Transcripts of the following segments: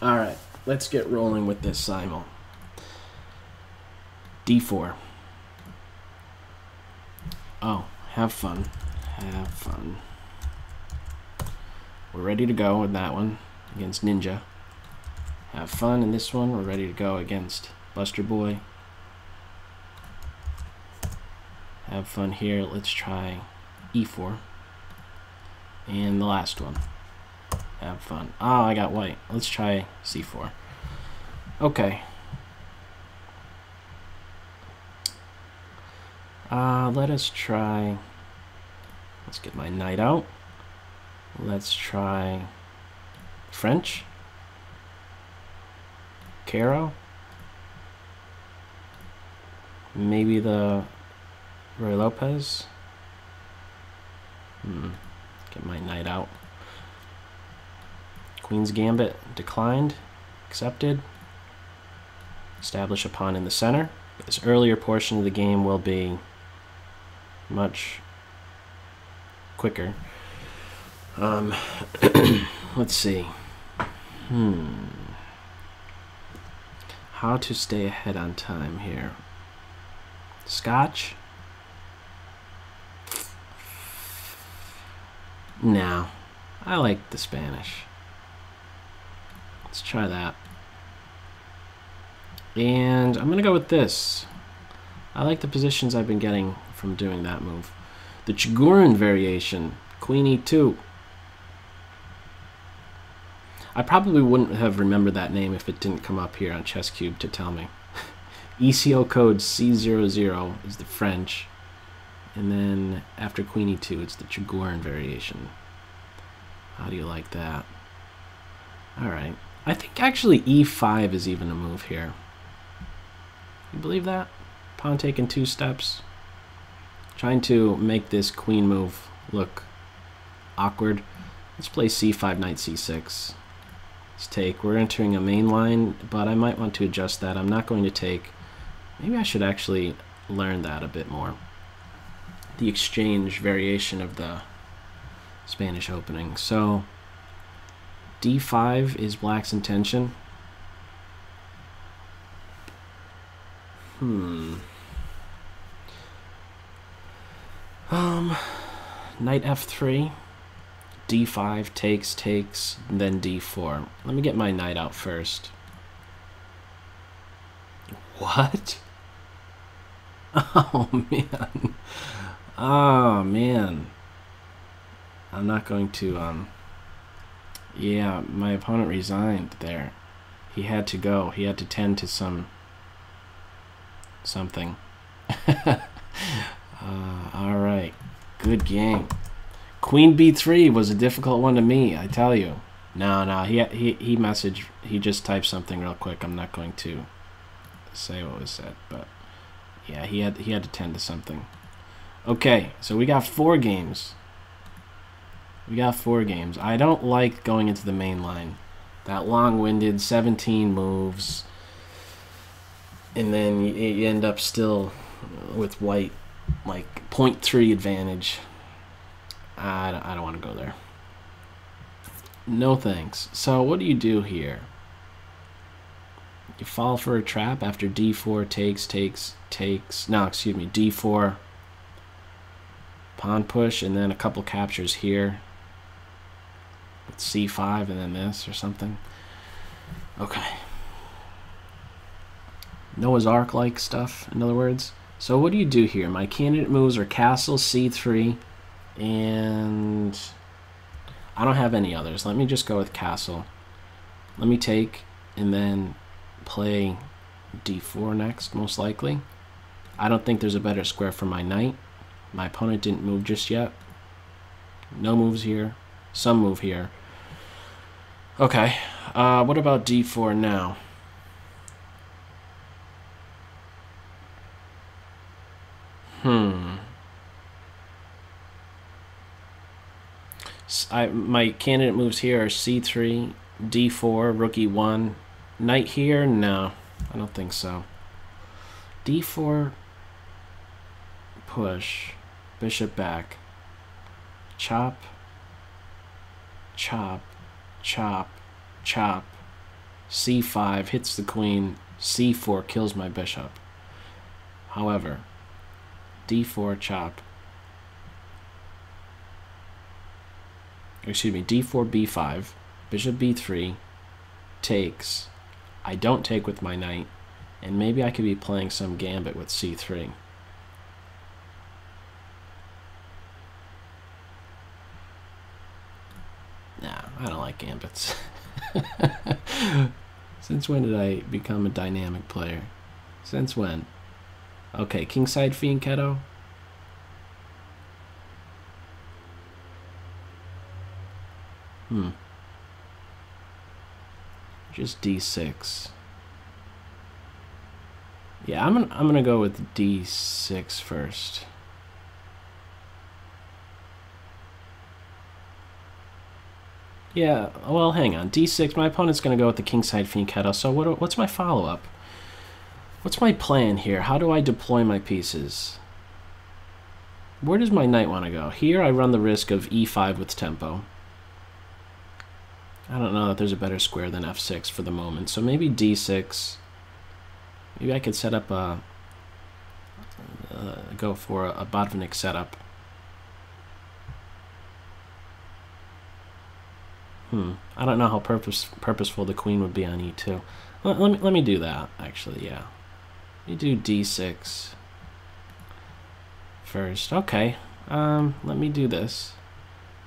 Alright, let's get rolling with this simul. D4. Oh, have fun. Have fun. We're ready to go with that one against Ninja. Have fun in this one. We're ready to go against Buster Boy. Have fun here. Let's try E4. And the last one. Have fun. Oh, I got white. Let's try C4. Okay. Let us try... Let's get my knight out. Let's try French. Caro. Maybe the Roy Lopez. Get my knight out. Queen's Gambit declined. Accepted. Establish a pawn in the center. This earlier portion of the game will be much quicker. Let's see. How to stay ahead on time here. Scotch? No. I like the Spanish. Let's try that. And I'm going to go with this. I like the positions I've been getting from doing that move. The Chigurin variation. Queen E2. I probably wouldn't have remembered that name if it didn't come up here on Chess Cube to tell me. ECO code C00 is the French. And then after Queen E2, it's the Chigurin variation. How do you like that? Alright. I think actually E5 is even a move here. You believe that? Pawn taking 2 steps. Trying to make this queen move look awkward. Let's play C5, knight C6. Let's take. We're entering a main line, but I might want to adjust that. I'm not going to take. Maybe I should actually learn that a bit more. The exchange variation of the Spanish opening. So D5 is black's intention. Knight F3. D5 takes, and then D4. Let me get my knight out first. What? Oh man. Oh man. I'm not going to yeah, my opponent resigned there. He had to go. He had to tend to something. Alright. Good game. Queen B3 was a difficult one to me, I tell you. No, he messaged, he just typed something real quick. I'm not going to say what was said, but yeah, he had to tend to something. Okay, so we got 4 games. We got 4 games. I don't like going into the main line. That long-winded 17 moves, and then you end up still with white like 0.3 advantage. I don't want to go there. No thanks. So what do you do here? You fall for a trap after D4 takes. No, excuse me. D4 pawn push, and then a couple captures here. With C5 and then this or something. Okay. Noah's Ark like stuff, in other words. So what do you do here? My candidate moves are castle, C3, and I don't have any others. Let me just go with castle. Let me take and then play D4 next, most likely. I don't think there's a better square for my knight. My opponent didn't move just yet. No moves here. Some move here. Okay. What about D4 now? My candidate moves here are C3, D4, rook E1. Knight here? No, I don't think so. D4, push, bishop back, chop, chop, chop, chop, c5 hits the queen, c4 kills my bishop. However, d4 chop, excuse me, d4 b5, bishop b3 takes. I don't take with my knight, and maybe I could be playing some gambit with c3. Nah, I don't like gambits. Since when did I become a dynamic player? Since when? Okay, kingside fianchetto. Just d6. Yeah, I'm gonna go with d6 first. Yeah, well, hang on. d6. My opponent's gonna go with the kingside fianchetto. So what's my follow-up? What's my plan here? How do I deploy my pieces? Where does my knight want to go? Here I run the risk of e5 with tempo. I don't know that there's a better square than f6 for the moment, so maybe d6. Maybe I could set up a go for a Botvinnik setup. I don't know how purposeful the queen would be on e2. Let me do that, actually, yeah. Let me do d6 first. Okay, let me do this.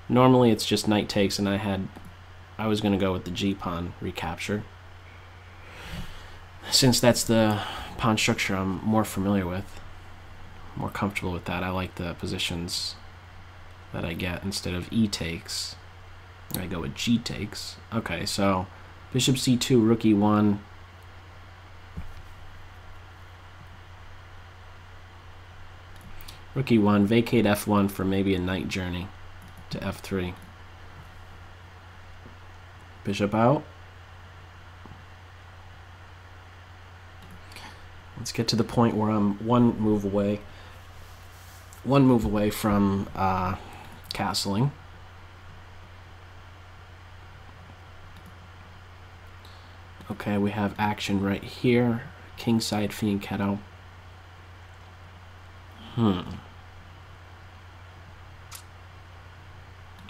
Normally it's just knight takes, and I was going to go with the g-pawn recapture, since that's the pawn structure I'm more familiar with, more comfortable with that. I like the positions that I get instead of e takes. I go with g takes. Okay, so bishop c2, rook e1. Rook e1, vacate f1 for maybe a knight journey to f3. Bishop out. Let's get to the point where I'm one move away from castling. Okay, we have action right here. Kingside fianchetto. Now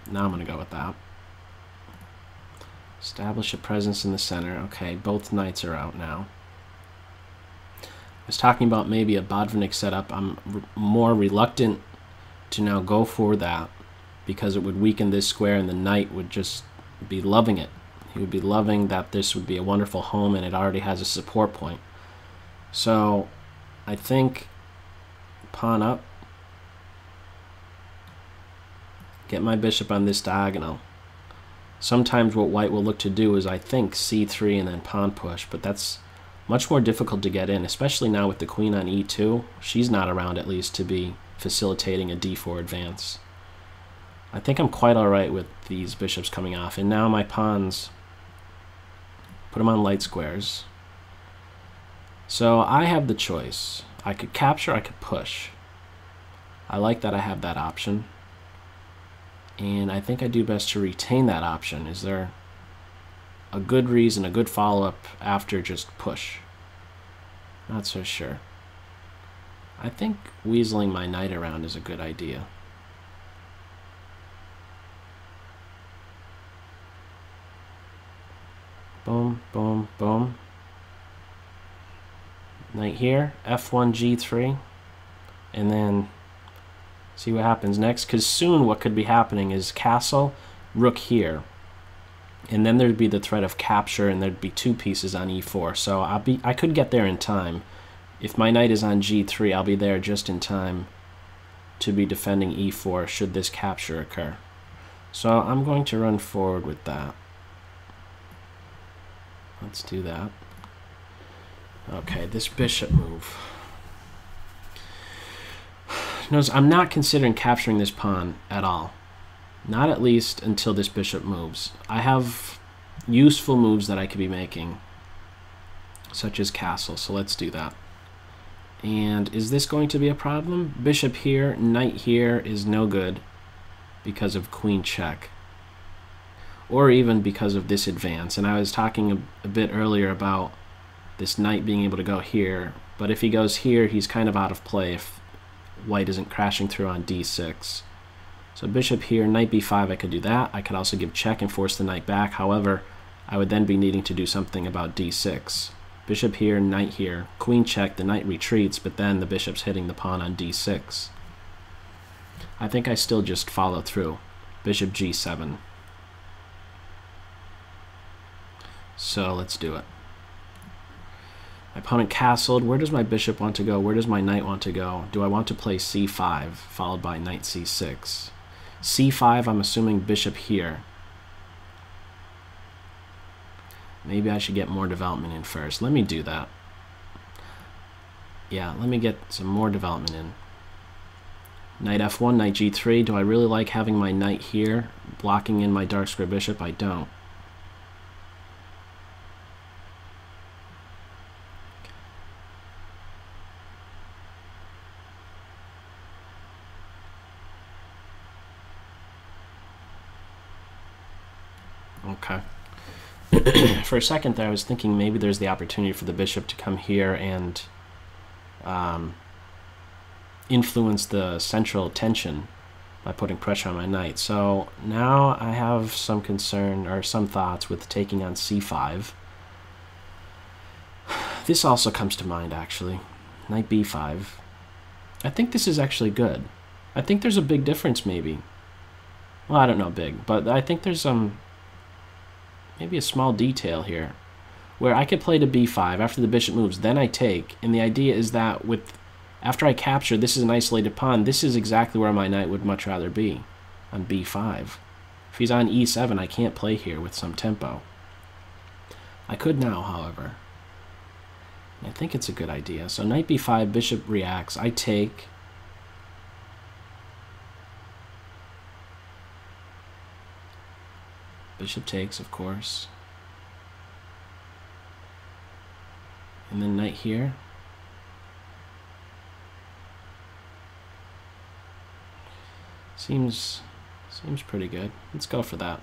I'm going to go with that. Establish a presence in the center. Okay, both knights are out now. I was talking about maybe a Botvinnik setup. I'm more reluctant to now go for that because it would weaken this square and the knight would just be loving it. He would be loving that this would be a wonderful home and it already has a support point. So I think pawn up. Get my bishop on this diagonal. Sometimes what white will look to do is, I think, c3 and then pawn push, but that's much more difficult to get in, especially now with the queen on e2. She's not around, at least, to be facilitating a d4 advance. I think I'm quite alright with these bishops coming off, and now my pawns, put them on light squares. So I have the choice. I could capture, I could push. I like that I have that option. And I think I do best to retain that option. Is there a good reason, a good follow-up after just push? Not so sure. I think weaseling my knight around is a good idea. Boom, boom, boom. Knight here, f1, g3, and then see what happens next, because soon what could be happening is castle, rook here, and then there'd be the threat of capture, and there'd be two pieces on e4. So I could get there in time. If my knight is on g3, I'll be there just in time to be defending e4 should this capture occur. So I'm going to run forward with that. Let's do that. Okay, this bishop move. Notice I'm not considering capturing this pawn at all. Not at least until this bishop moves. I have useful moves that I could be making, such as castle, so let's do that. And is this going to be a problem? Bishop here, knight here is no good because of queen check. or even because of this advance. And I was talking a bit earlier about this knight being able to go here, but if he goes here, he's kind of out of play if white isn't crashing through on d6. So bishop here, knight b5, I could do that. I could also give check and force the knight back. However, I would then be needing to do something about d6. Bishop here, knight here, queen check, the knight retreats, but then the bishop's hitting the pawn on d6. I think I still just follow through. Bishop g7. So let's do it. My opponent castled. Where does my bishop want to go? Where does my knight want to go? Do I want to play c5, followed by knight c6? c5, I'm assuming bishop here. Maybe I should get more development in first. Let me do that. Yeah, let me get some more development in. Knight f1, knight g3. Do I really like having my knight here, blocking in my dark square bishop? I don't. Okay. For a second there, I was thinking maybe there's the opportunity for the bishop to come here and influence the central tension by putting pressure on my knight. So now I have some concern or some thoughts with taking on c5. This also comes to mind, actually. Knight b5. I think this is actually good. I think there's a big difference, maybe. Well, I don't know big, but I think there's maybe a small detail here where I could play to b5 after the bishop moves, then I take, and the idea is that after I capture, this is an isolated pawn, this is exactly where my knight would much rather be, on b5. If he's on e7, I can't play here with some tempo. I could now, however. I think it's a good idea. So knight b5, bishop reacts, I take. Bishop takes, of course. And then knight here. Seems pretty good. Let's go for that.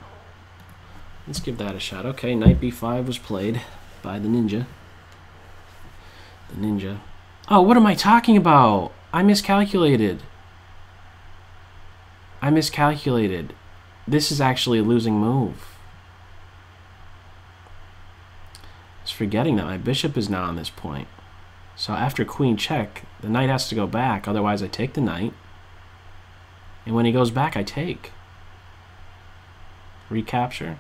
Let's give that a shot. Okay, knight b5 was played by the ninja. The ninja. Oh, what am I talking about? I miscalculated. This is actually a losing move. I was forgetting that my bishop is now on this point. So after queen check, the knight has to go back, otherwise I take the knight. And when he goes back, I take. Recapture.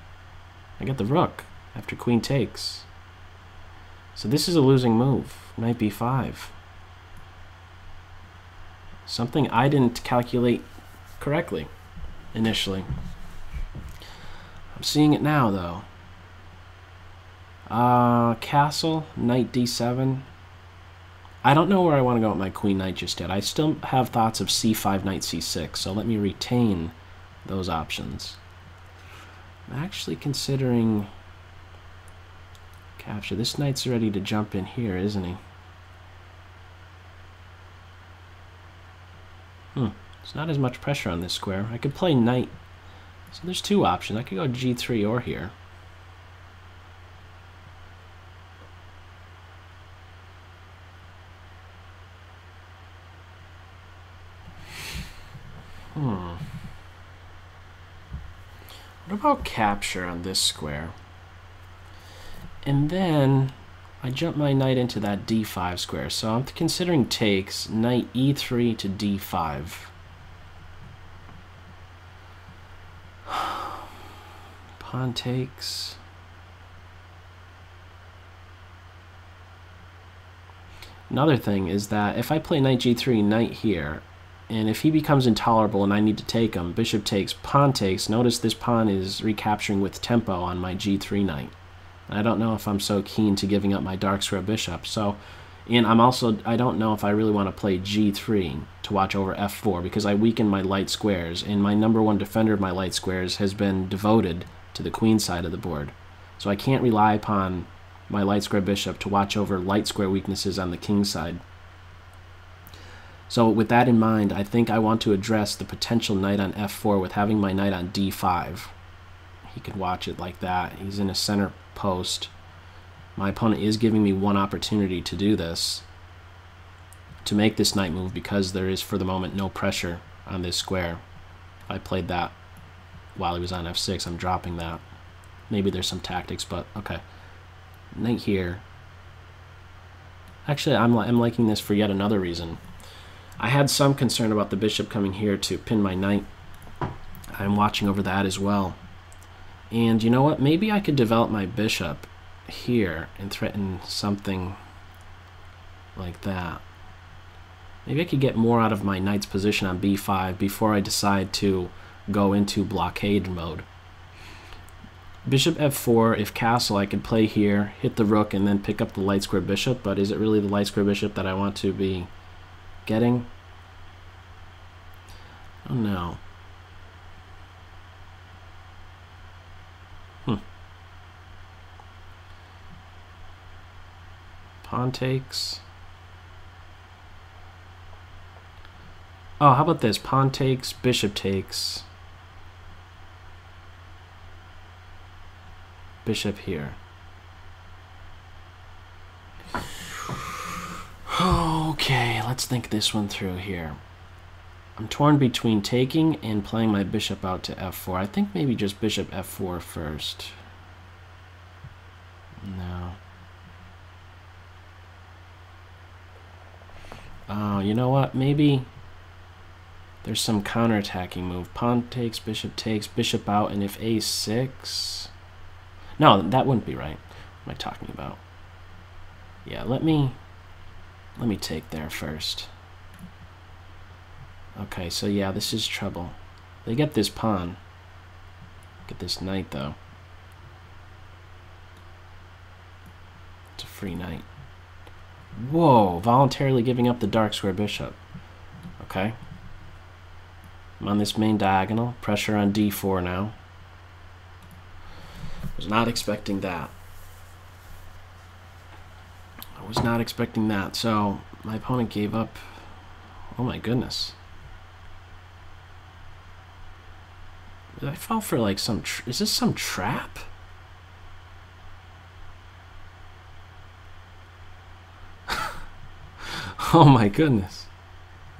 I get the rook after queen takes. So this is a losing move. Knight b5. Something I didn't calculate correctly initially. I'm seeing it now, though. Castle, knight d7. I don't know where I want to go with my queen knight just yet. I still have thoughts of c5, knight c6, so let me retain those options. I'm actually considering capture. This knight's ready to jump in here, isn't he? There's not as much pressure on this square. I could play knight. So there's two options. I could go g3 or here. What about capture on this square? And then I jump my knight into that d5 square. So I'm considering takes, knight e3 to d5. Pawn takes. Another thing is that if I play knight g3, knight here, and if he becomes intolerable and I need to take him, bishop takes, pawn takes. Notice this pawn is recapturing with tempo on my g3 knight. I don't know if I'm so keen to giving up my dark square bishop. So, and I don't know if I really want to play g3 to watch over f4 because I weaken my light squares, and my #1 defender of my light squares has been devoted to the queen side of the board. So I can't rely upon my light square bishop to watch over light square weaknesses on the king side. So with that in mind, I think I want to address the potential knight on f4 with having my knight on d5 he could watch it like that. He's in a center post. My opponent is giving me one opportunity to do this, to make this knight move, because there is, for the moment, no pressure on this square. If I played that while he was on f6, I'm dropping that. Maybe there's some tactics, but okay. Knight here. Actually, I'm liking this for yet another reason. I had some concern about the bishop coming here to pin my knight. I'm watching over that as well. And you know what? Maybe I could develop my bishop here and threaten something like that. Maybe I could get more out of my knight's position on b5 before I decide to go into blockade mode. Bishop f4, if castle, I could play here, hit the rook, and then pick up the light square bishop, but is it really the light square bishop that I want to be getting? Oh no. Pawn takes. Oh, how about this? Pawn takes, bishop takes. Bishop here. Okay, let's think this one through here. I'm torn between taking and playing my bishop out to f4. I think maybe just bishop f4 first. No. Oh, you know what? Maybe there's some counterattacking move. Pawn takes, bishop out, and if a6... No, that wouldn't be right. What am I talking about? Yeah, let me take there first. Okay, so yeah, this is trouble. They get this pawn. Get this knight, though. It's a free knight. Whoa, voluntarily giving up the dark square bishop. Okay. I'm on this main diagonal. Pressure on d4 now. Was not expecting that. I was not expecting that. So my opponent gave up. Oh my goodness. Did I fall for like some... Is this some trap? Oh my goodness.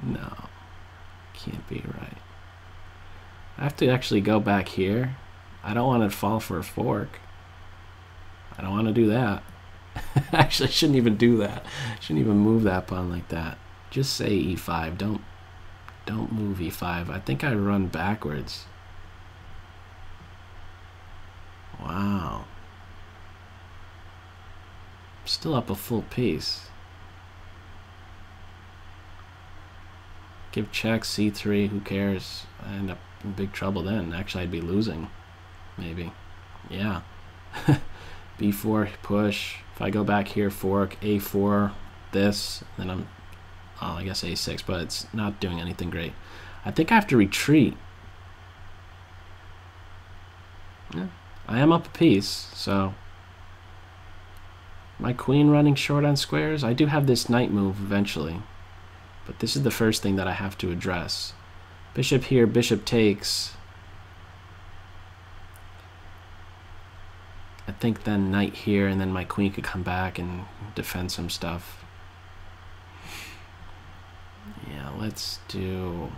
No. Can't be right. I have to actually go back here. I don't want to fall for a fork. I don't want to do that. Actually, I shouldn't even do that. I shouldn't even move that pawn like that. Just say e5. Don't move e5. I think I run backwards. Wow. I'm still up a full piece. Give check, c3, who cares? I end up in big trouble then. Actually, I'd be losing. Maybe. Yeah. b4, push. If I go back here, fork, a4, this, then I'm... Oh, I guess a6, but it's not doing anything great. I think I have to retreat. Yeah. I am up a piece, so... My queen running short on squares? I do have this knight move eventually. But this is the first thing that I have to address. Bishop here, bishop takes. I think then knight here, and then my queen could come back and defend some stuff. Yeah, let's do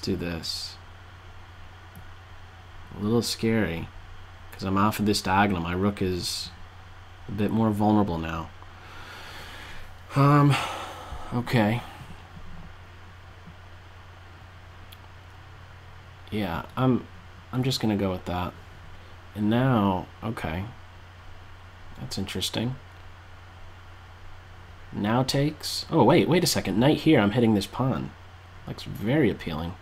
this. A little scary, because I'm off of this diagonal. My rook is a bit more vulnerable now. Okay. Yeah, I'm just gonna go with that. And now, okay. That's interesting. Now takes. Oh, wait a second. Knight here, I'm hitting this pawn. Looks very appealing.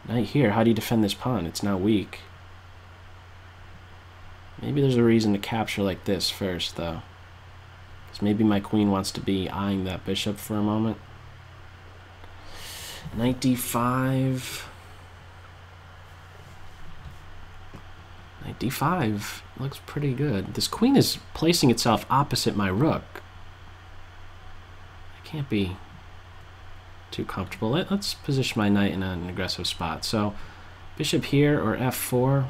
Knight here, how do you defend this pawn? It's now weak. Maybe there's a reason to capture like this first, though. Because maybe my queen wants to be eyeing that bishop for a moment. Knight d5. Knight d5 looks pretty good. This queen is placing itself opposite my rook. I can't be too comfortable. Let's position my knight in an aggressive spot. So Bishop here or f4.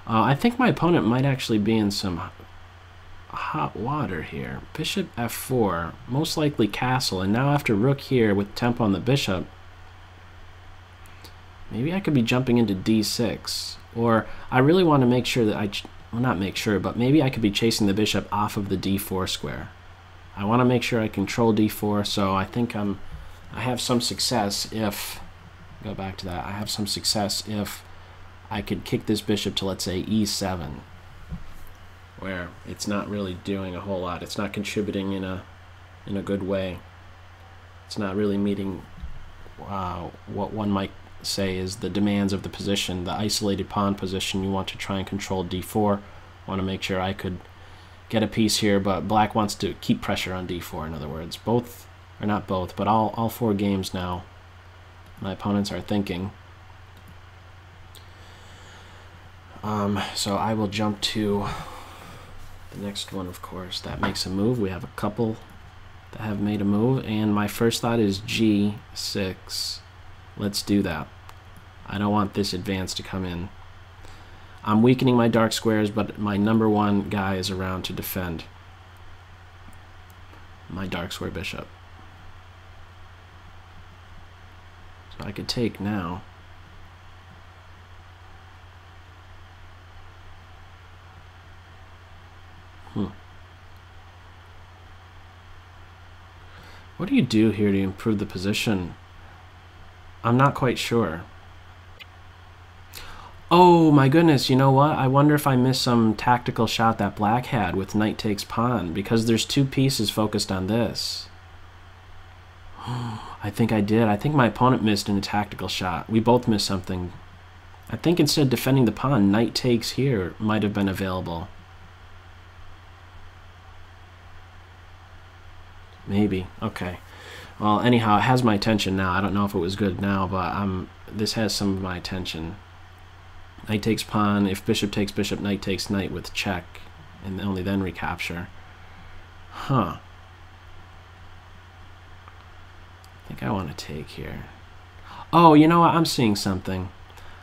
I think my opponent might actually be in some hot water here. Bishop f4, most likely castle, and now after rook here with tempo on the bishop, maybe I could be jumping into d6. Or I really want to make sure that well, not make sure, but maybe I could be chasing the bishop off of the d4 square. I want to make sure I control d4, so I think I have some success if, go back to that, I have some success if I could kick this bishop to, let's say, e7, where it's not really doing a whole lot. It's not contributing in a good way. It's not really meeting what one might say is the demands of the position, the isolated pawn position. You want to try and control d4. Want to make sure I could get a piece here, but black wants to keep pressure on d4, in other words. Both, or not both, but all four games now, my opponents are thinking. So I will jump to the next one, of course. That makes a move. We have a couple that have made a move, and my first thought is g6. Let's do that. I don't want this advance to come in. I'm weakening my dark squares, but my number one guy is around to defend my dark square bishop. So I could take now. What do you do here to improve the position? I'm not quite sure. Oh my goodness, you know what? I wonder if I missed some tactical shot that black had with knight takes pawn, because there's two pieces focused on this. I think I did. I think my opponent missed in a tactical shot. We both missed something. I think instead of defending the pawn, knight takes here might have been available. Maybe. Okay. Well, anyhow, it has my attention now. I don't know if it was good now, but this has some of my attention. Knight takes pawn. If bishop takes bishop, knight takes knight with check, and only then recapture. Huh. I think I want to take here. Oh, you know what? I'm seeing something.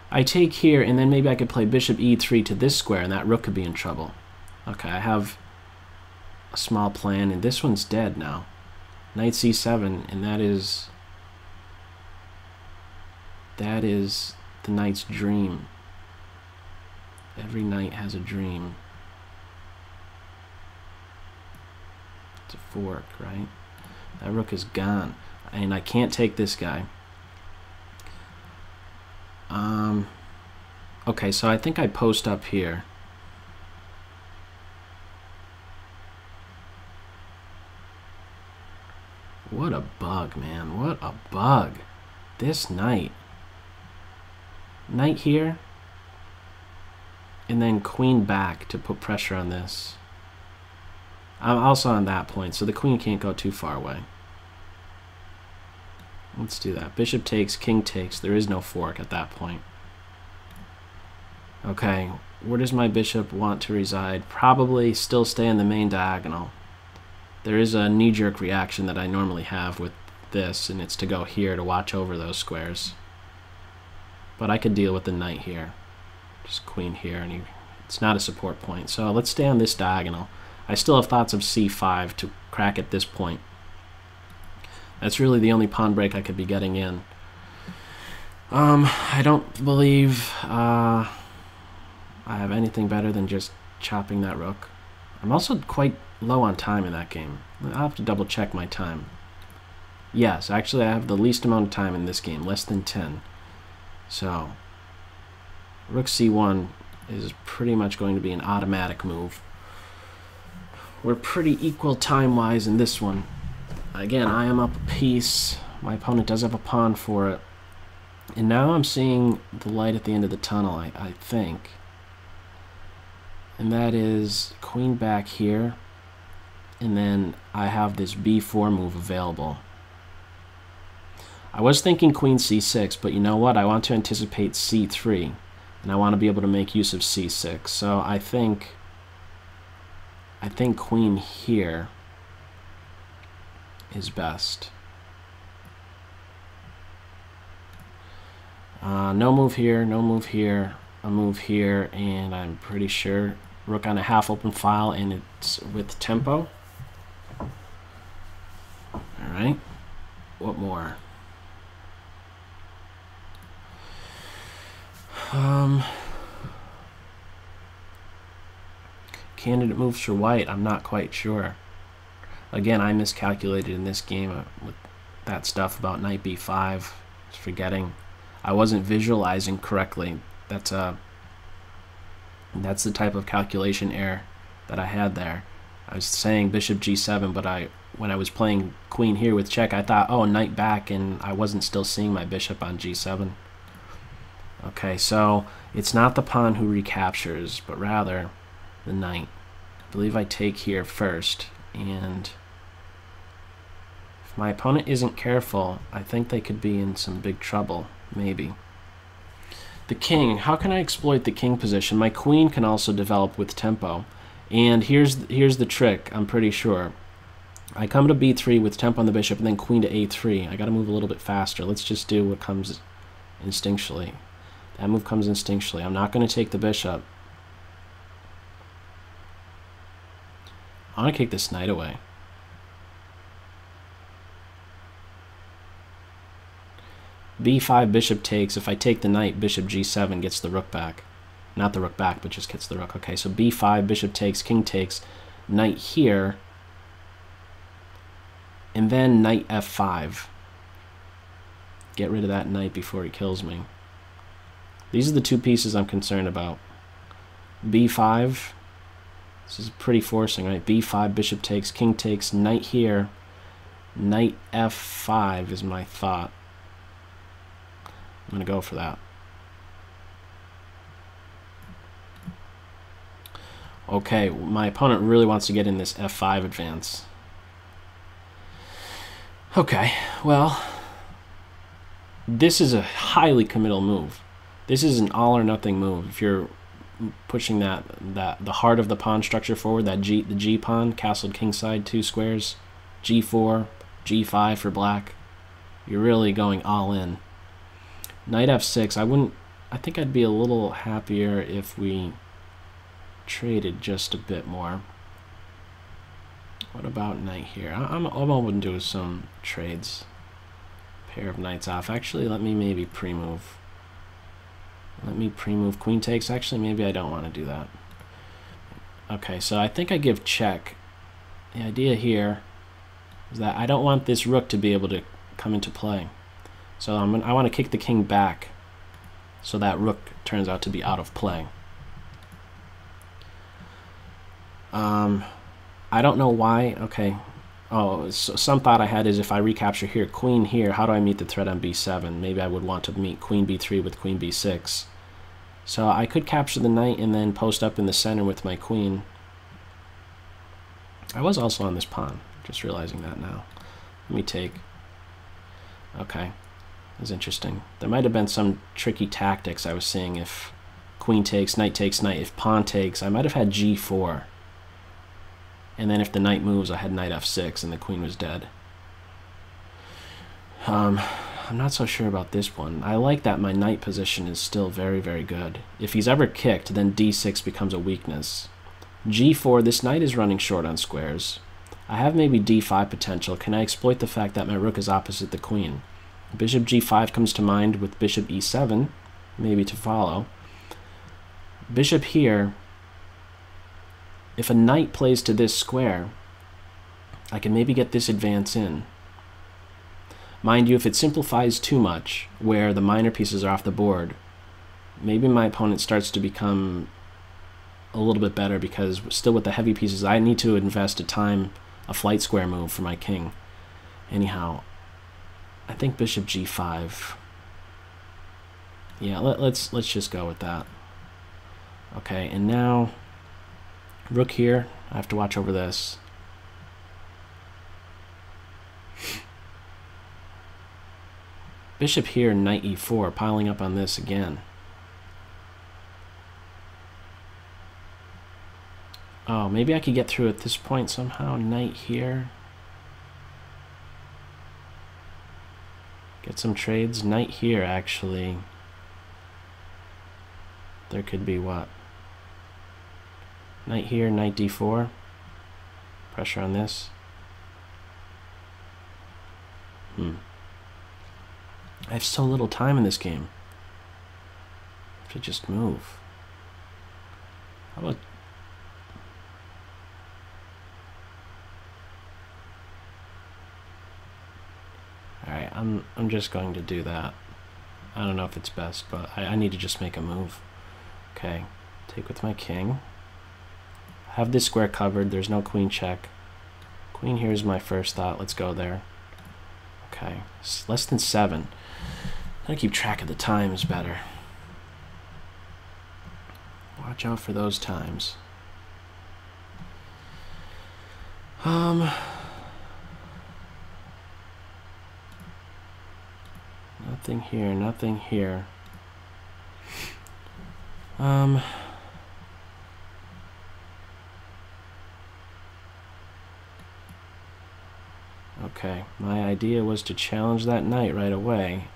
I take here, and then maybe I could play bishop e3 to this square, and that rook could be in trouble. Okay, I have a small plan, and this one's dead now. Knight c7, and that is the knight's dream. Every knight has a dream. It's a fork, right? That rook is gone, and I can't take this guy. Okay, so I think I post up here. What a bug, man. What a bug. This knight. Knight here. And then queen back to put pressure on this. I'm also on that point, so the queen can't go too far away. Let's do that. Bishop takes, king takes. There is no fork at that point. Okay, where does my bishop want to reside? Probably still stay in the main diagonal. There is a knee-jerk reaction that I normally have with this, and it's to go here to watch over those squares. But I could deal with the knight here. Just queen here, and it's not a support point. So let's stay on this diagonal. I still have thoughts of c5 to crack at this point. That's really the only pawn break I could be getting in. I don't believe I have anything better than just chopping that rook. I'm also quite low on time in that game. I'll have to double check my time. Yes, actually I have the least amount of time in this game, less than 10. So rook c1 is pretty much going to be an automatic move. We're pretty equal time-wise in this one. Again, I am up a piece. My opponent does have a pawn for it. And now I'm seeing the light at the end of the tunnel, I think. And that is queen back here. And then I have this b4 move available. I was thinking queen c6, but you know what? I want to anticipate c3. And I want to be able to make use of c6. So I think queen here is best. No move here, no move here, a move here, and I'm pretty sure rook on a half open file, and it's with tempo. Alright, what more? Candidate moves for white, I'm not quite sure. Again, I miscalculated in this game with that stuff about knight b5. Forgetting. I wasn't visualizing correctly. That's the type of calculation error that I had there. I was saying bishop g7, but when I was playing queen here with check, I thought, oh, knight back, and I wasn't still seeing my bishop on g7. Okay, so it's not the pawn who recaptures, but rather the knight. I believe I take here first, and if my opponent isn't careful, I think they could be in some big trouble, maybe. The king, how can I exploit the king position? My queen can also develop with tempo, and here's the trick, I'm pretty sure. I come to b3 with tempo on the bishop, and then queen to a3. I gotta move a little bit faster. Let's just do what comes instinctually. That move comes instinctually. I'm not going to take the bishop. I want to kick this knight away. b5 bishop takes. If I take the knight, bishop g7 gets the rook back. Not the rook back, but just gets the rook. Okay, so b5, bishop takes, king takes, knight here, and then knight f5. Get rid of that knight before he kills me. These are the two pieces I'm concerned about. b5, this is pretty forcing, right? b5, bishop takes, king takes, knight here, knight f5 is my thought. I'm going to go for that. Okay, my opponent really wants to get in this f5 advance. Okay, well, this is a highly committal move. This is an all or nothing move. If you're pushing the heart of the pawn structure forward, the G pawn, castled kingside, 2 squares, g4, g5 for black, you're really going all in. Knight f6, I think I'd be a little happier if we traded just a bit more. What about knight here? I'm open to some trades. Pair of knights off. Actually, let me maybe pre-move. Let me pre-move queen takes. Actually, maybe I don't want to do that. Okay, so I think I give check. The idea here is that I don't want this rook to be able to come into play. So I want to kick the king back so that rook turns out to be out of play. I don't know why. Okay. Oh, so some thought I had is if I recapture here, queen here, how do I meet the threat on b7? Maybe I would want to meet queen b3 with queen b6. So I could capture the knight and then post up in the center with my queen. I was also on this pawn, just realizing that now. Let me take. Okay, that's interesting. There might have been some tricky tactics I was seeing. If queen takes, knight, if pawn takes, I might have had g4. And then if the knight moves, I had knight f6 and the queen was dead. I'm not so sure about this one. I like that my knight position is still very, very good. If he's ever kicked, then d6 becomes a weakness. g4, this knight is running short on squares. I have maybe d5 potential. Can I exploit the fact that my rook is opposite the queen? Bishop g5 comes to mind with bishop e7, maybe to follow. Bishop here. If a knight plays to this square, I can maybe get this advance in. Mind you, if it simplifies too much, where the minor pieces are off the board, maybe my opponent starts to become a little bit better, because still with the heavy pieces, I need to invest a flight square move for my king. Anyhow, I think bishop g5. Yeah, let's just go with that. Okay, and now rook here. I have to watch over this. Bishop here, knight e4, piling up on this again. Oh, maybe I could get through at this point somehow. Knight here. Get some trades. Knight here, actually. there could be what? Knight here, knight d4. Pressure on this. I have so little time in this game. I have to just move. How about... Alright, I'm just going to do that. I don't know if it's best, but I need to just make a move. Okay, take with my king. Have this square covered, there's no queen check. Queen here is my first thought, let's go there. Okay, it's less than 7. Gotta keep track of the times better. Watch out for those times. Nothing here, nothing here. Okay, my idea was to challenge that knight right away.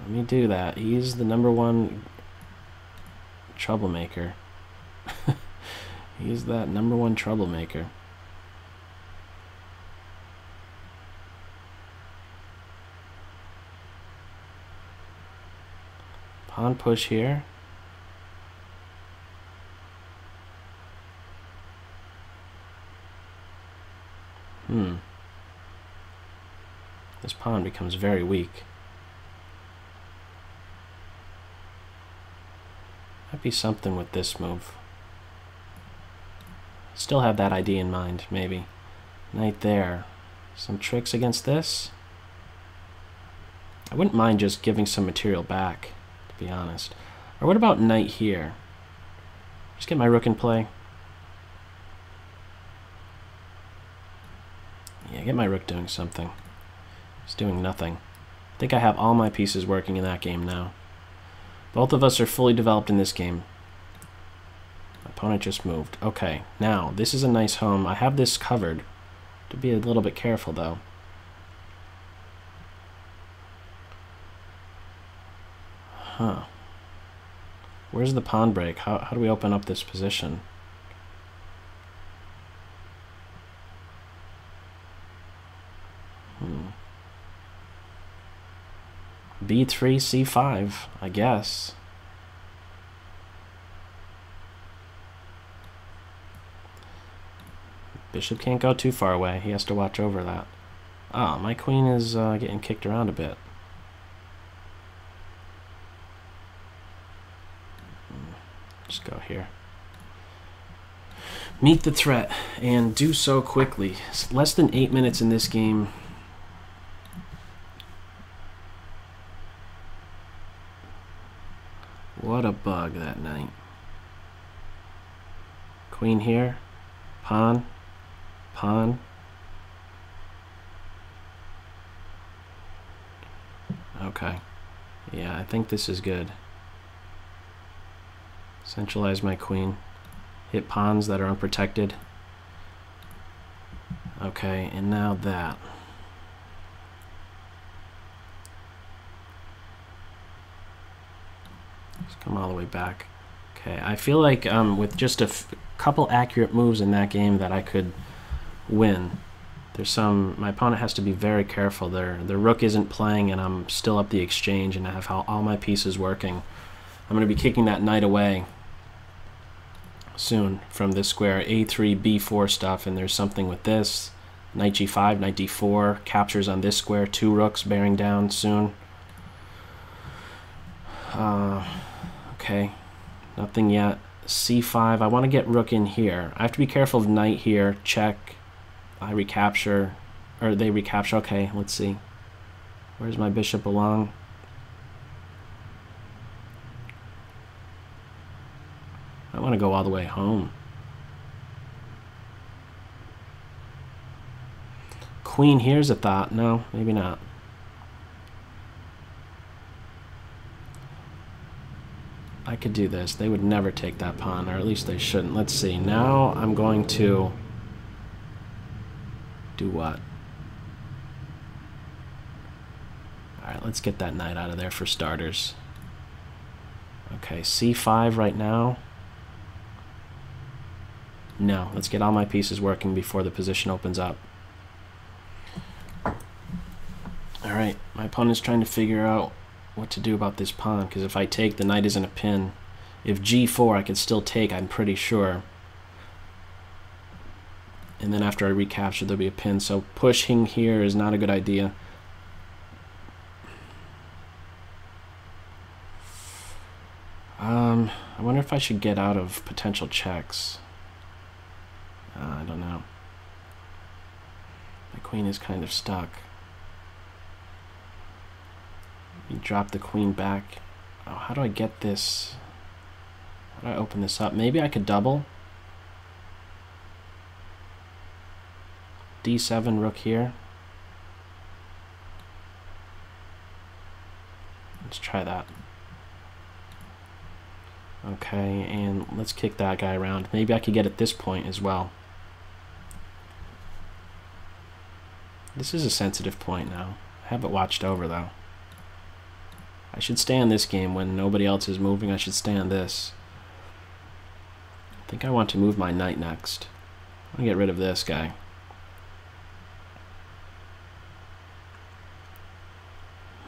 Let me do that. He's the #1 troublemaker. He's that #1 troublemaker. Pawn push here. This pawn becomes very weak. Might be something with this move. Still have that idea in mind, maybe. Knight there. Some tricks against this. I wouldn't mind just giving some material back, to be honest. Or what about knight here? Just get my rook in play. Yeah, get my rook doing something. It's doing nothing. I think I have all my pieces working in that game now. Both of us are fully developed in this game. My opponent just moved. Okay, now, this is a nice home. I have this covered. To be a little bit careful, though. Huh. Where's the pawn break? How do we open up this position? B3, C5, I guess. Bishop can't go too far away. He has to watch over that. Ah, my queen is getting kicked around a bit. Just go here. Meet the threat, and do so quickly. It's less than 8 minutes in this game. What a bug that knight. Queen here. Pawn. Pawn. Okay. Yeah, I think this is good. Centralize my queen. Hit pawns that are unprotected. Okay, and now that. Let's come all the way back. Okay, I feel like with just a couple accurate moves in that game that I could win. There's my opponent has to be very careful. Their rook isn't playing and I'm still up the exchange and I have all my pieces working. I'm going to be kicking that knight away soon from this square. A3, B4 stuff, and there's something with this. Knight G5, Knight D4, captures on this square, 2 rooks bearing down soon. Okay, nothing yet. C5, I want to get rook in here. I have to be careful of knight here, check. I recapture, or they recapture. Okay, let's see. Where's my bishop belong? I want to go all the way home. Queen here's a thought. No, maybe not. I could do this. They would never take that pawn, or at least they shouldn't. Let's see. Now I'm going to do what? Alright, let's get that knight out of there for starters. Okay, c5 right now. No, let's get all my pieces working before the position opens up. Alright, my opponent's trying to figure out what to do about this pawn, because if I take, the knight isn't a pin. If g4, I can still take, I'm pretty sure. And then after I recapture, there'll be a pin. So pushing here is not a good idea. I wonder if I should get out of potential checks. I don't know. My queen is kind of stuck. You drop the queen back. Oh, how do I get this? How do I open this up? Maybe I could double. d7, rook here. Let's try that. Okay, and let's kick that guy around. Maybe I could get at this point as well. This is a sensitive point now. I have it watched over though. I should stay on this game when nobody else is moving. I should stay on this. I think I want to move my knight next. I'll get rid of this guy.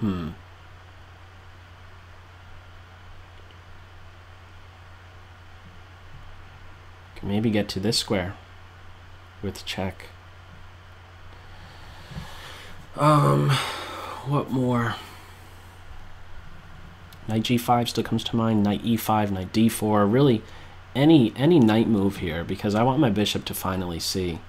Can maybe get to this square with check. What more? Knight g5 still comes to mind. Knight e5, knight d4. Really, any knight move here, because I want my bishop to finally see.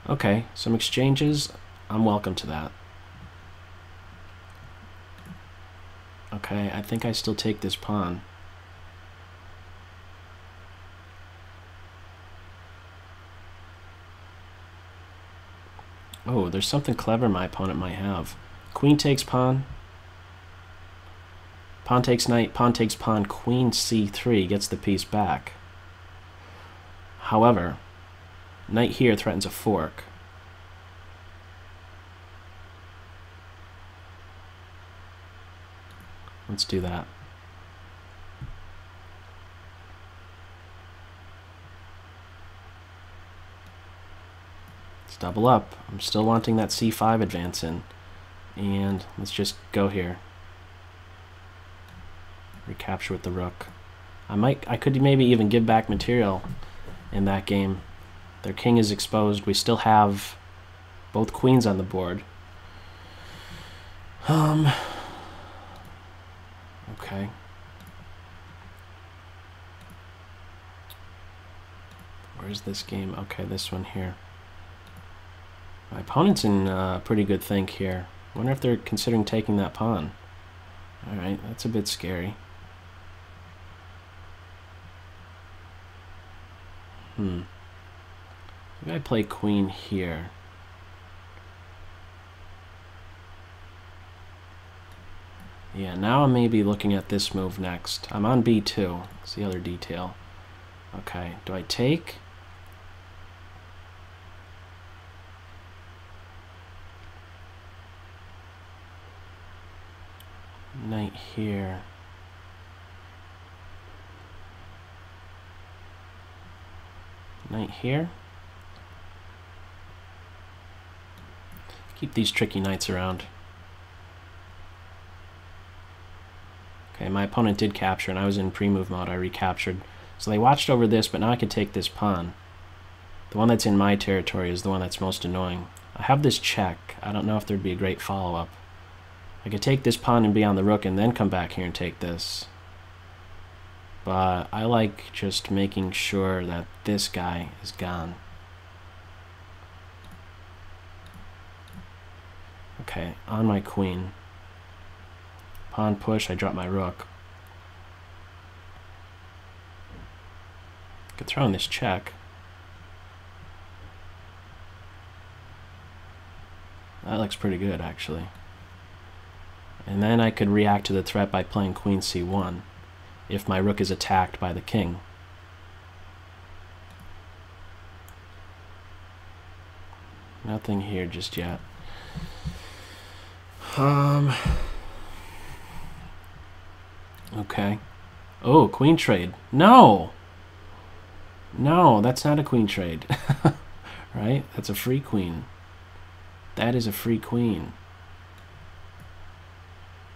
Okay, some exchanges. I'm welcome to that. Okay, I think I still take this pawn. Oh, there's something clever my opponent might have. Queen takes pawn. Pawn takes knight, pawn takes pawn, queen c3 gets the piece back. However, knight here threatens a fork. Let's do that. Let's double up. I'm still wanting that c5 advance in. And let's just go here. Recapture with the rook. I could maybe even give back material in that game. Their king is exposed. We still have both queens on the board. Okay. Where's this game? Okay, this one here. My opponent's in a pretty good think here. Wonder if they're considering taking that pawn. Alright, that's a bit scary. Maybe I play queen here. Yeah, now I'm maybe looking at this move next. I'm on b2. That's the other detail. Okay, do I take? Knight here. Knight here. Keep these tricky knights around. Okay, my opponent did capture, and I was in pre-move mode. I recaptured. So they watched over this, but now I can take this pawn. The one that's in my territory is the one that's most annoying. I have this check. I don't know if there'd be a great follow-up. I could take this pawn and be on the rook and then come back here and take this. But I like just making sure that this guy is gone. Okay, on my queen. Pawn push, I drop my rook. Could throw in this check. That looks pretty good, actually. And then I could react to the threat by playing queen c1 if my rook is attacked by the king. Nothing here just yet. Okay. Oh, queen trade. No! No, that's not a queen trade. Right? That's a free queen. That is a free queen.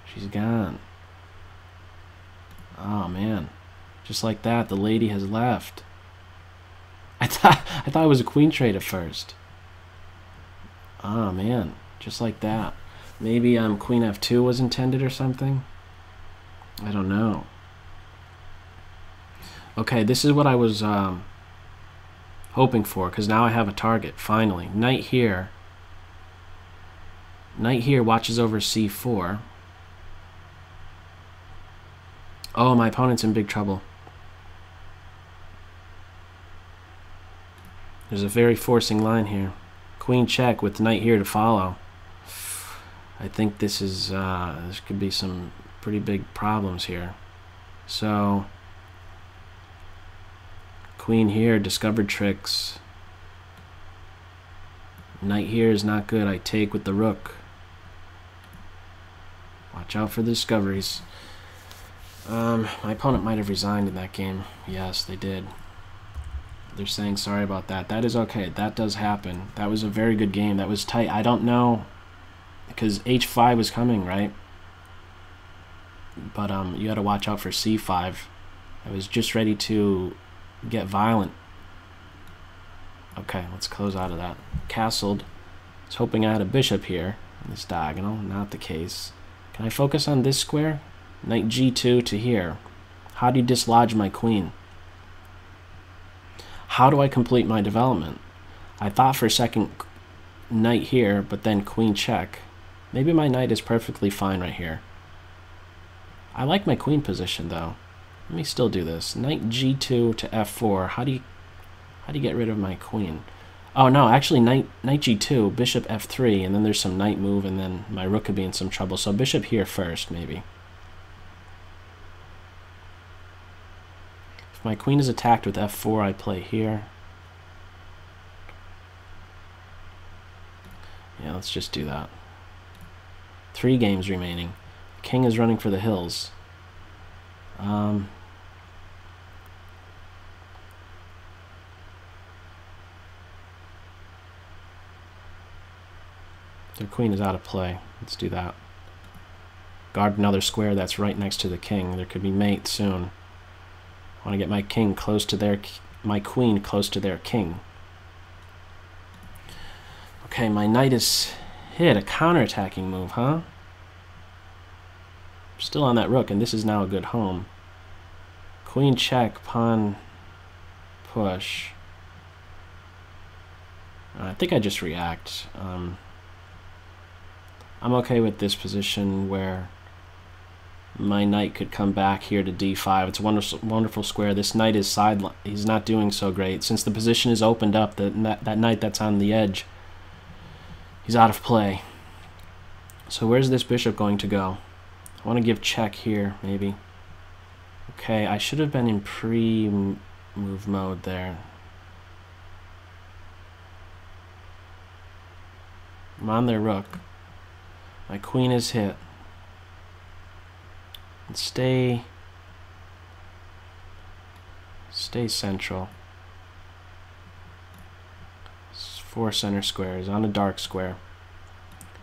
She's gone. Oh, man. Just like that, the lady has left. I thought it was a queen trade at first. Oh, man. Just like that. Maybe queen f2 was intended or something? I don't know. Okay, this is what I was hoping for, because now I have a target, finally. Knight here. Knight here watches over c4. Oh, my opponent's in big trouble. There's a very forcing line here. Queen check with knight here to follow. I think this is this could be some pretty big problems here. So queen here, discovered tricks. Knight here is not good. I take with the rook. Watch out for the discoveries. My opponent might have resigned in that game. Yes, they did. They're saying sorry about that. That is okay. That does happen. That was a very good game. That was tight. I don't know, because h5 was coming, right? But you got to watch out for c5. I was just ready to get violent. Okay, let's close out of that. Castled. I was hoping I had a bishop here in this diagonal. Not the case. Can I focus on this square? Knight g2 to here. How do you dislodge my queen? How do I complete my development? I thought for a second knight here, but then queen check. Maybe my knight is perfectly fine right here. I like my queen position though. Let me still do this. Knight g2 to f4. How do you get rid of my queen? Oh no, actually knight g2, bishop f3, and then there's some knight move, and then my rook could be in some trouble. So bishop here first, maybe. If my queen is attacked with f4, I play here. Yeah, let's just do that. 3 games remaining. King is running for the hills. Their queen is out of play. Let's do that. Guard another square that's right next to the king. There could be mate soon. I want to get my king close to my queen close to their king. Okay, my knight is hit. A counterattacking move, huh? Still on that rook, and this is now a good home. Queen check, pawn push. I think I just react. I'm okay with this position where my knight could come back here to d5. It's a wonderful square. This knight is sideline. He's not doing so great. Since the position is opened up, that knight that's on the edge, he's out of play. So where's this bishop going to go? I want to give check here, maybe. Okay, I should have been in pre-move mode there. I'm on their rook. My queen is hit. And stay central. 4 center squares on a dark square.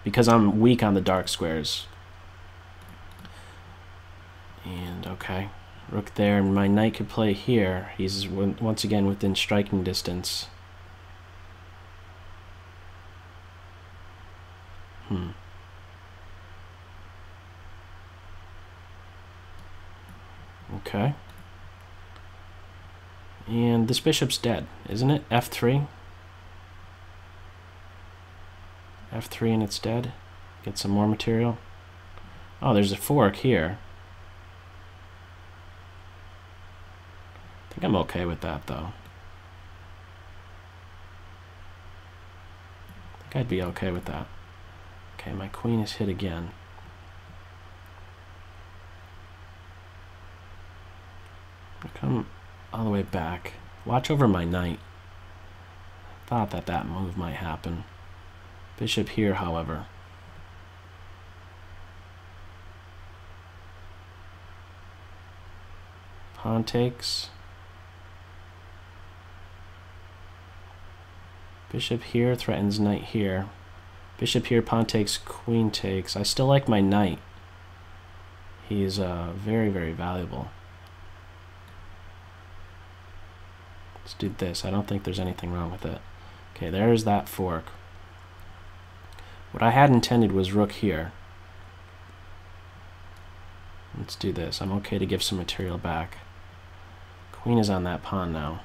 Because I'm weak on the dark squares. And okay, rook there, and my knight could play here. He's once again within striking distance. Okay. And this bishop's dead, isn't it? F3. F3 and it's dead. Get some more material. Oh, there's a fork here. I think I'm okay with that, though. I think I'd be okay with that. Okay, my queen is hit again. Come all the way back. Watch over my knight. Thought that move might happen. Bishop here, however. Pawn takes. Bishop here threatens knight here. Bishop here, pawn takes, queen takes. I still like my knight. He's very, very valuable. Let's do this. I don't think there's anything wrong with it. Okay, there's that fork. What I had intended was rook here. Let's do this. I'm okay to give some material back. Queen is on that pawn now.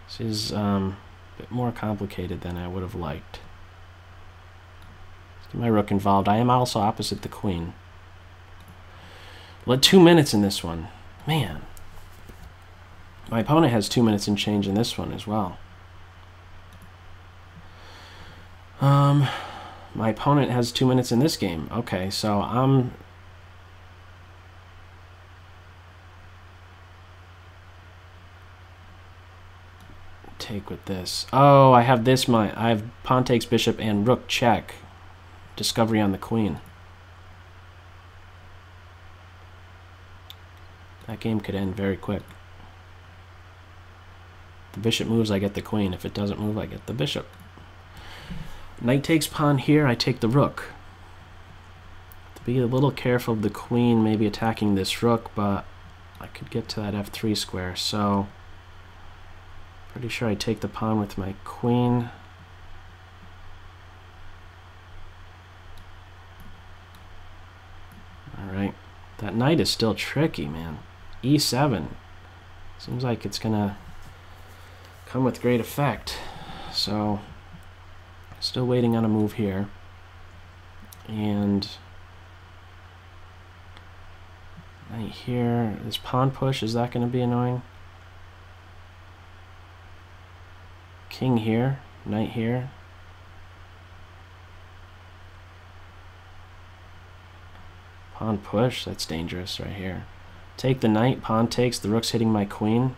This is a bit more complicated than I would have liked. Let's get my rook involved. I am also opposite the queen. Let 2 minutes in this one. Man. My opponent has 2 minutes and change in this one as well. My opponent has 2 minutes in this game. Okay, so I'm... take with this. Oh, I have this. I have pawn takes bishop and rook check. Discovery on the queen. That game could end very quick. If the bishop moves, I get the queen. If it doesn't move, I get the bishop. Knight takes pawn here, I take the rook. To be a little careful of the queen maybe attacking this rook, but I could get to that f3 square, so pretty sure I take the pawn with my queen. Alright. That knight is still tricky, man. e7. Seems like it's gonna come with great effect. So still waiting on a move here. And knight here. This pawn push, is that going to be annoying? King here, knight here. Pawn push, that's dangerous right here. Take the knight, pawn takes, the rook's hitting my queen.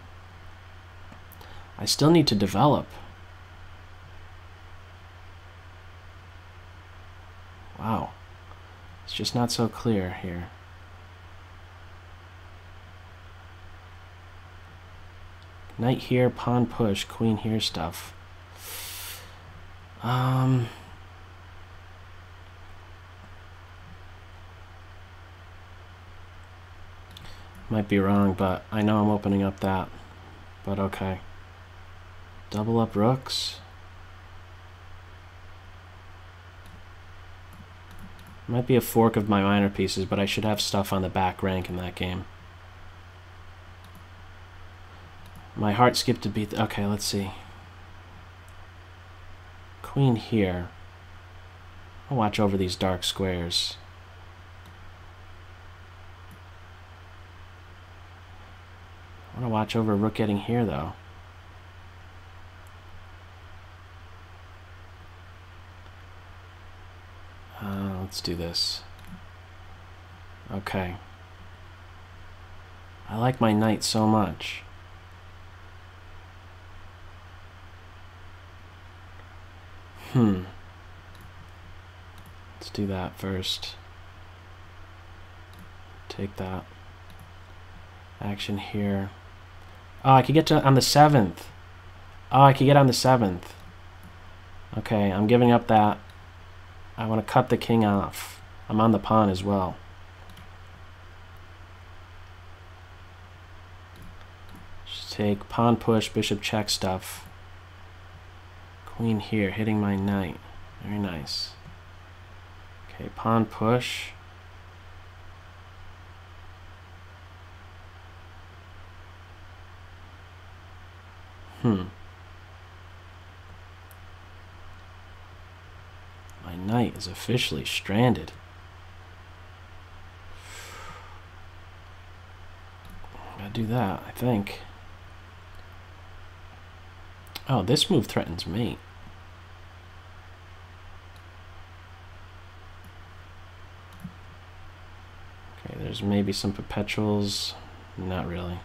I still need to develop. Wow. It's just not so clear here. Knight here, pawn push, queen here stuff. Might be wrong, but I know I'm opening up that. But okay. Double up rooks. Might be a fork of my minor pieces, but I should have stuff on the back rank in that game. My heart skipped a beat. Okay, let's see. Queen here. I'll watch over these dark squares. I want to watch over rook getting here, though. Let's do this. Okay. I like my knight so much. Let's do that first. Take that. Action here. Oh, I could get to on the 7th. Oh, I could get on the 7th. Okay, I'm giving up that. I want to cut the king off. I'm on the pawn as well. Just take pawn push, bishop check stuff. Queen here, hitting my knight. Very nice. Okay, pawn push. My knight is officially stranded. Gotta do that, I think. Oh, this move threatens mate. Okay, there's maybe some perpetuals. Not really.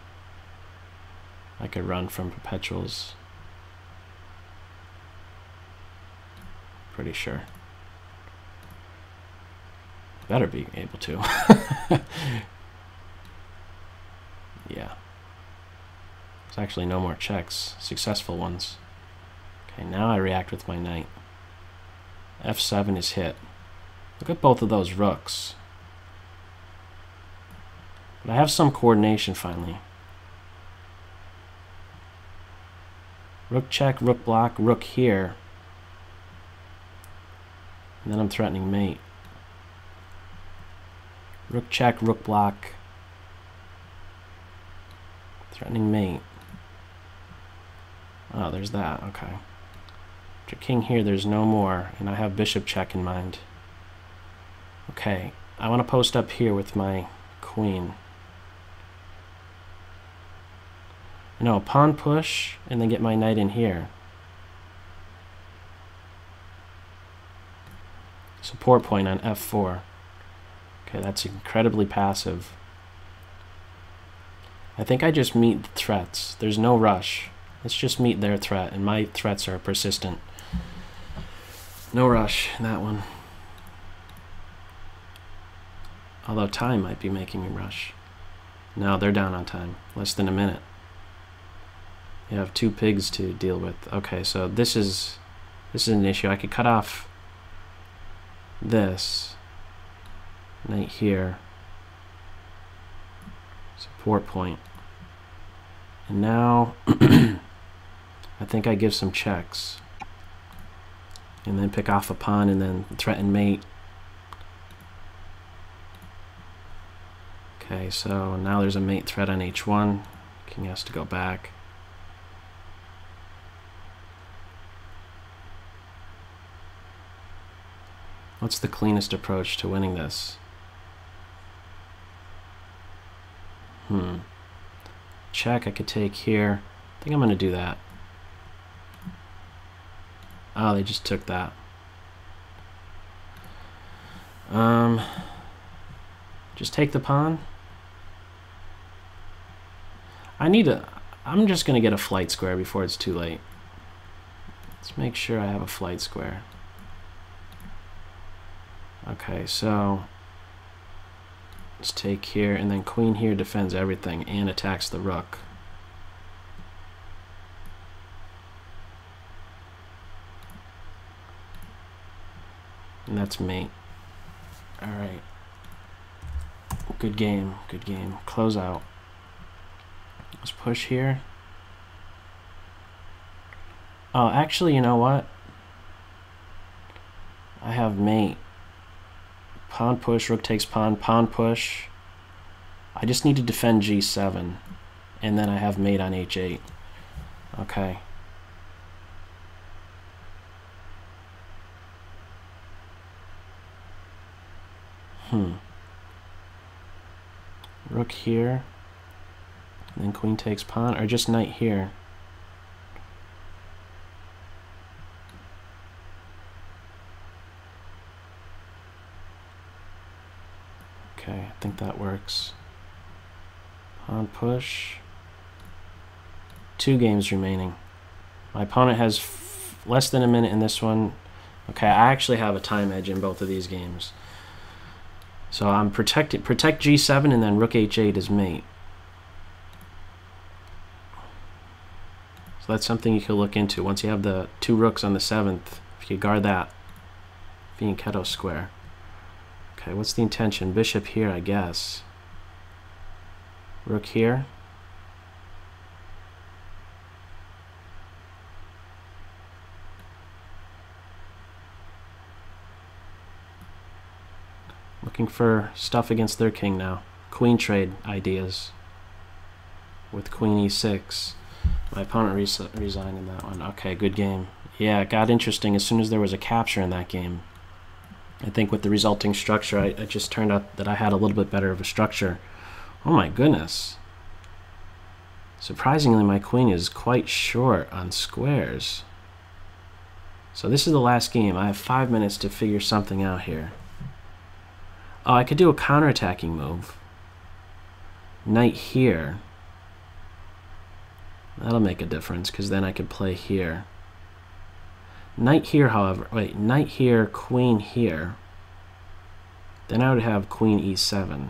I could run from perpetuals. Pretty sure. Better be able to. Yeah. There's actually no more checks. Successful ones. Okay, now I react with my knight. F7 is hit. Look at both of those rooks. But I have some coordination finally. Rook check, rook block, rook here. And then I'm threatening mate. Rook check, rook block. Threatening mate. Oh, there's that. Okay. After king here, there's no more. And I have bishop check in mind. Okay. I want to post up here with my queen. No, pawn push, and then get my knight in here. Support point on f4. Okay, that's incredibly passive. I think I just meet the threats. There's no rush. Let's just meet their threat, and my threats are persistent. No rush in that one. Although time might be making me rush. No, they're down on time. Less than a minute. You have 2 pigs to deal with. Okay, so this is an issue. I could cut off this knight here. Support point. And now I think I give some checks. And then pick off a pawn and then threaten mate. Okay, so now there's a mate threat on h1. King has to go back. What's the cleanest approach to winning this? Check, I could take here. I think I'm going to do that. Oh, they just took that. Just take the pawn. I'm just going to get a flight square before it's too late. Let's make sure I have a flight square. Okay, so let's take here, and then queen here defends everything and attacks the rook. And that's mate. Alright. Good game, good game. Close out. Let's push here. Oh, actually, you know what? I have mate. Pawn push, rook takes pawn, pawn push. I just need to defend g7. And then I have mate on h8. Okay. Rook here. And then queen takes pawn, or just knight here. Okay, I think that works. Pawn push. 2 games remaining. My opponent has less than a minute in this one. Okay, I actually have a time edge in both of these games. So I'm protect g7 and then rook h8 is mate. So that's something you could look into. Once you have the 2 rooks on the 7th, if you guard that, fianchetto square. Okay, what's the intention? Bishop here, I guess. Rook here. Looking for stuff against their king now. Queen trade ideas with queen e6. My opponent resigned in that one. Okay, good game. Yeah, it got interesting as soon as there was a capture in that game. I think with the resulting structure, it just turned out that I had a little bit better of a structure. Oh my goodness. Surprisingly, my queen is quite short on squares. So this is the last game. I have 5 minutes to figure something out here. Oh, I could do a counterattacking move. Knight here. That'll make a difference, because then I could play here. Knight here, however. Wait, knight here, queen here. Then I would have queen e7.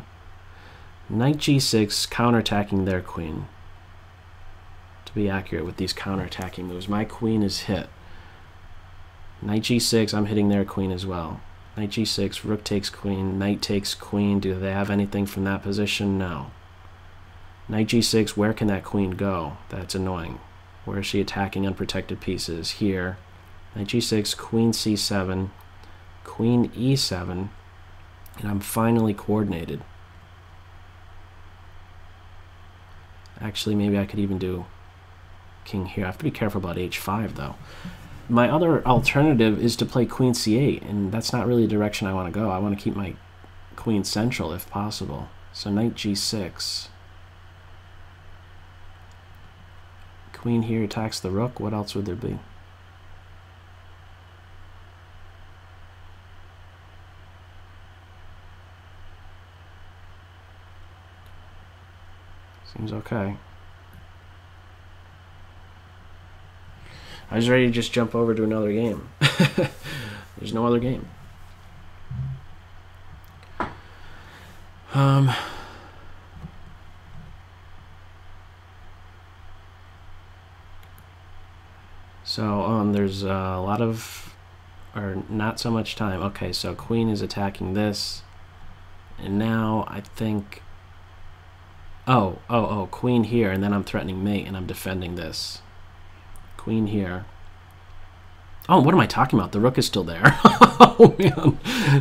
Knight g6, counterattacking their queen. To be accurate with these counterattacking moves. My queen is hit. Knight g6, I'm hitting their queen as well. Knight g6, rook takes queen, knight takes queen. Do they have anything from that position? No. Knight g6, where can that queen go? That's annoying. Where is she attacking unprotected pieces? Here. Knight g6, queen c7, queen e7, and I'm finally coordinated. Actually, maybe I could even do king here. I have to be careful about h5, though. My other alternative is to play queen c8, and that's not really the direction I want to go. I want to keep my queen central if possible. So knight g6. Queen here attacks the rook. What else would there be? Seems okay. I was ready to just jump over to another game. There's no other game. So there's a lot of, or not so much time. Okay, so queen is attacking this, and now I think, oh, queen here, and then I'm threatening mate, and I'm defending this. Queen here. Oh, what am I talking about? The rook is still there. Oh, man.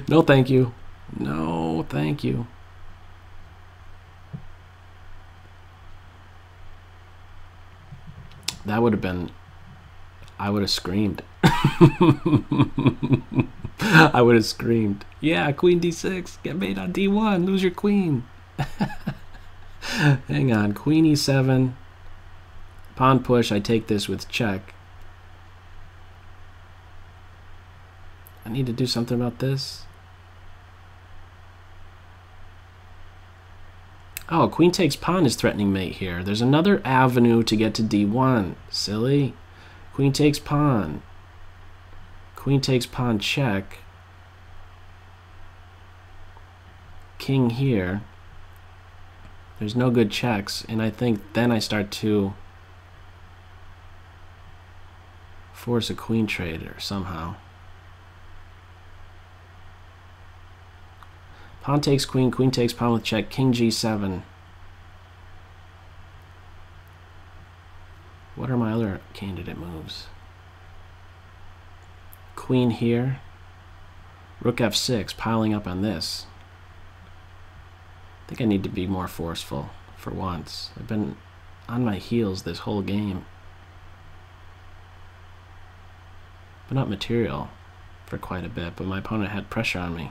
No, thank you. No, thank you. That would have been... I would have screamed. I would have screamed. Yeah, queen d6. Get mate on d1. Lose your queen. Hang on. Queen e7. Pawn push. I take this with check. I need to do something about this. Oh, queen takes pawn is threatening mate here. There's another avenue to get to d1. Silly. Queen takes pawn. Queen takes pawn check. King here. There's no good checks, and I think then I start to force a queen trade or somehow. Pawn takes queen, queen takes pawn with check, king g7. What are my other candidate moves? Queen here. Rook f6, piling up on this. I think I need to be more forceful for once. I've been on my heels this whole game. But not material for quite a bit, but my opponent had pressure on me.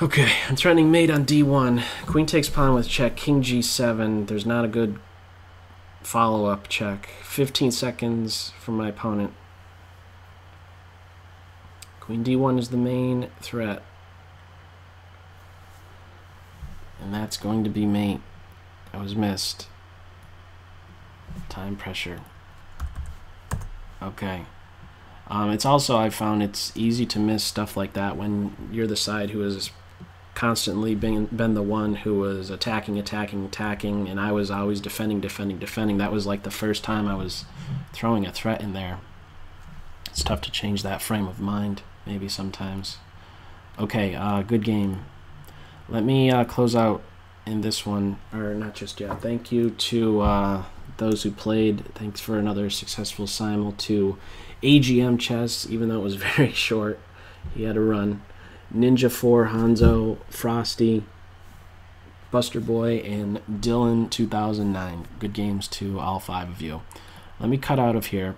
Okay, I'm threatening mate on d1. Queen takes pawn with check, king g7. There's not a good follow-up check. 15 seconds from my opponent. Queen d1 is the main threat. And that's going to be mate. I was missed. Time pressure. Okay. It's also, I found it's easy to miss stuff like that when you're the side who has constantly been the one who was attacking, and I was always defending. That was like the first time I was throwing a threat in there. It's tough to change that frame of mind, maybe sometimes. Okay, good game. Let me close out in this one, or not just yet. Thank you to those who played. Thanks for another successful simul to AGM Chess, even though it was very short. He had a run. Ninja 4, Hanzo, Frosty, Buster Boy, and Dylan 2009. Good games to all 5 of you. Let me cut out of here.